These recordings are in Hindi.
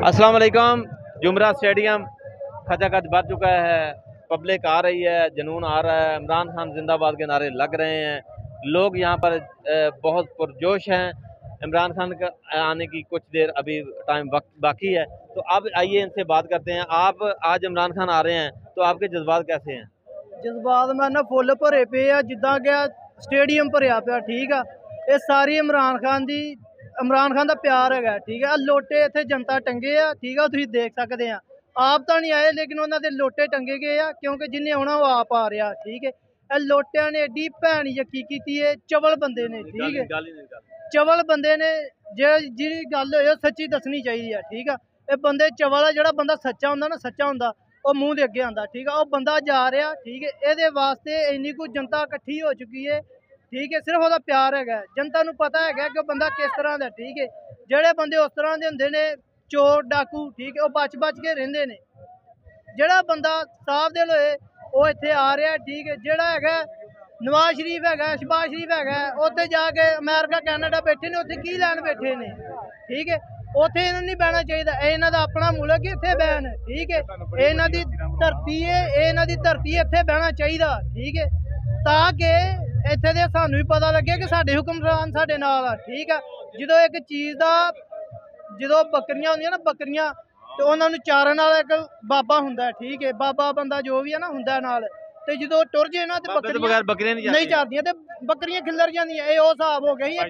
अस्सलाम वालेकुम। जुमरा स्टेडियम खचाखच भर चुका है, पब्लिक आ रही है, जुनून आ रहा है, इमरान खान जिंदाबाद के नारे लग रहे हैं। लोग यहाँ पर बहुत पुरजोश हैं। इमरान खान का आने की कुछ देर अभी टाइम वक्त बाकी है, तो अब आइए इनसे बात करते हैं। आप आज इमरान खान आ रहे हैं तो आपके जज्बात कैसे हैं? जज्बात मैं ना फुल भरे पे आ, जिदा कि स्टेडियम भरिया पिया। ठीक है, ये सारी इमरान खान का प्यार है। ठीक है, लोटे इतने जनता टंगे आ। ठीक है, तुम देख सकते हैं। आप तो नहीं आए लेकिन उन्होंने लोटे टंगे गए आ, क्योंकि जिन्हें आना वो आप आ रहा। ठीक है, लोटिया ने एडी भैन यकी की है, चवल बंदे ने। ठीक है, चवल बंदे ने जी गल हो सच्ची दसनी चाहिए। ठीक है, ये बंदे चवल है, जो बंदा सच्चा होंगे ना, सच्चा होंगे वो मुंह के अगे आता। ठीक है, वो बंदा जा रहा। ठीक है, ये वास्ते इन्नी कुछ जनता इकट्ठी हो चुकी है। ठीक है, सिर्फ वो प्यार है, जनता नूं पता है कि बंदा किस तरह का। ठीक है, जेडे बंदे उस तरह के होंगे ने चोर डाकू, ठीक है, वो बच बच के रेंदे ने। जेड़ा बंदा साफ दिल होए वो इत्थे आ रहा। ठीक है, जेड़ा है नवाज शरीफ है, शहबाज शरीफ है, उत्थे जाके अमेरिका कैनेडा बैठे ने, उत्थे की लैन बैठे ने। ठीक है, उत्थे इन्हें नहीं बहना चाहिए, इन्हों का अपना मुल्क है, इत्थे बहन। ठीक है, इन्हों की धरती है, इन्हों की धरती इत्थे बहना चाहिए। ठीक है, ताकि इत्थे दे सानू भी पता लगे कि साडे हुक्मरान साडे नाल आ। ठीक है, जो एक चीज़ का जो बकरियां होंदियां ना, बकरियां तो उन्होंने चारण वाला एक बाबा हुंदा है। ठीक है, बाबा बंदा जो भी है ना हुंदा नाल, ते जो टुर जे ना ते बकरियां नहीं चलदियां ते बकरियां खिलर जांदियां। ये हिसाब हो गया, ये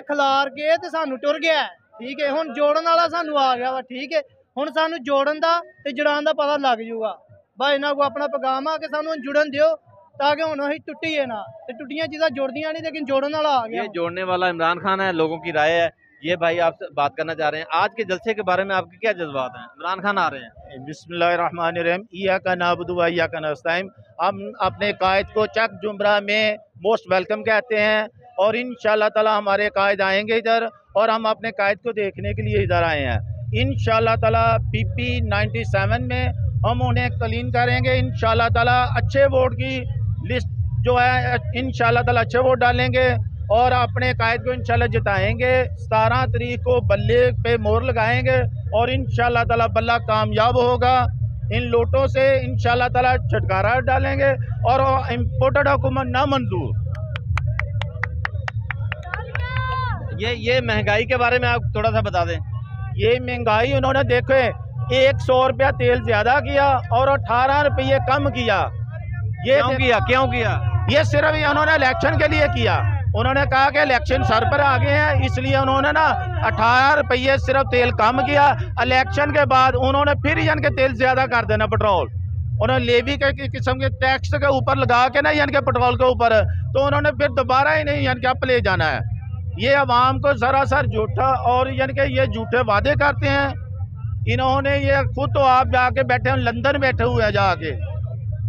खिलार के ते सानू टुर गया। ठीक है, हुण जोड़न वाला सानू आ गया वा। ठीक है, हुण सानू जोड़न दा ते जुड़ान दा पता लग जूगा। भाई इन्हां को अपना पैगाम आ कि सानू जुड़न दिओ, ताकि हुण असीं टुट्टीए ना। ते टुट्टियां चीज़ां जुड़दियां नहीं, लेकिन जोड़न वाला आ गया। ये जोड़ने वाला इमरान खान है, लोगों की राय है। ये भाई आपसे बात करना चाह रहे हैं, आज के जलसे के बारे में आपके क्या जज्बात हैं? इमरान खान आ रहे हैं। बिस्मिल्लाहिर्रहमानिर्रहीम, इय्याका नअबुदु व इय्याका नस्तईन। हम अपने कायद को चक जुमरा में मोस्ट वेलकम कहते हैं, और इंशाअल्लाह ताला हमारे कायद आएंगे इधर, और हम अपने कायद को देखने के लिए इधर आए हैं। इंशाअल्लाह ताला PP 97 में हम उन्हें क्लीन करेंगे। इंशाअल्लाह ताला अच्छे वोट की लिस्ट जो है, इंशाअल्लाह ताला अच्छे वोट डालेंगे और अपने कायद को इंशाल्लाह जिताएंगे। 17 तारीख को बल्ले पे मोहर लगाएंगे और इंशाल्लाह ताला बल्ला कामयाब होगा। इन लोटों से इंशाल्लाह ताला छुटकारा डालेंगे और इम्पोर्टेड हुकूमत ना मंजूर। ये महंगाई के बारे में आप थोड़ा सा बता दें। ये महंगाई उन्होंने देखे 100 रुपया तेल ज्यादा किया और 18 रुपये कम किया। ये क्यों किया? ये सिर्फ उन्होंने इलेक्शन के लिए किया। उन्होंने कहा कि इलेक्शन सर पर आ गए हैं, इसलिए उन्होंने ना 18 रुपये सिर्फ तेल कम किया। इलेक्शन के बाद उन्होंने फिर यानी कि तेल ज्यादा कर देना, पेट्रोल उन्होंने लेवी के किस्म के टैक्स के ऊपर लगा के ना, यानी कि पेट्रोल के ऊपर, तो उन्होंने फिर दोबारा ही नहीं यानी कि अप ले जाना है। ये अवाम को सरासर झूठा और यानी कि ये झूठे वादे करते हैं। इन्होंने ये खुद तो आप जाके बैठे हैं, लंदन बैठे हुए हैं जाके।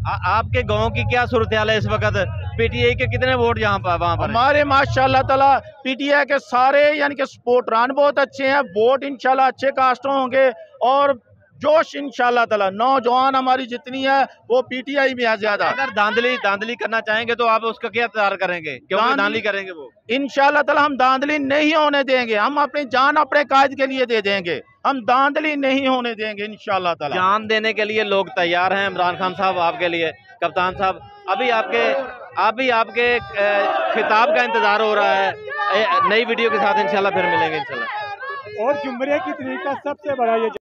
आपके गाँव की क्या सूरत हाल है इस वक्त? PTI के कितने वोट यहाँ पर वहाँ पर? हमारे माशाल्लाह ताला PTI के सारे यानी कि सपोर्टरान बहुत अच्छे हैं। वोट इंशाल्लाह अच्छे कास्टों होंगे और जोश इंशाल्लाह ताला नौजवान हमारी जितनी है वो PTI में है ज्यादा। अगर धांधली करना चाहेंगे तो आप उसका क्या तैयार करेंगे? क्यों धांधली करेंगे वो? इंशाल्लाह ताला हम धांधली नहीं होने देंगे। हम अपनी जान अपने कायद के लिए दे देंगे, हम धांधली नहीं होने देंगे इंशाल्लाह ताला। जान देने के लिए लोग तैयार हैं। इमरान खान साहब आपके लिए, कप्तान साहब अभी आपके खिताब का इंतजार हो रहा है। नई वीडियो के साथ इंशाल्लाह फिर मिलेंगे इंशाल्लाह। और जुमरे की तरीका सबसे बड़ा ये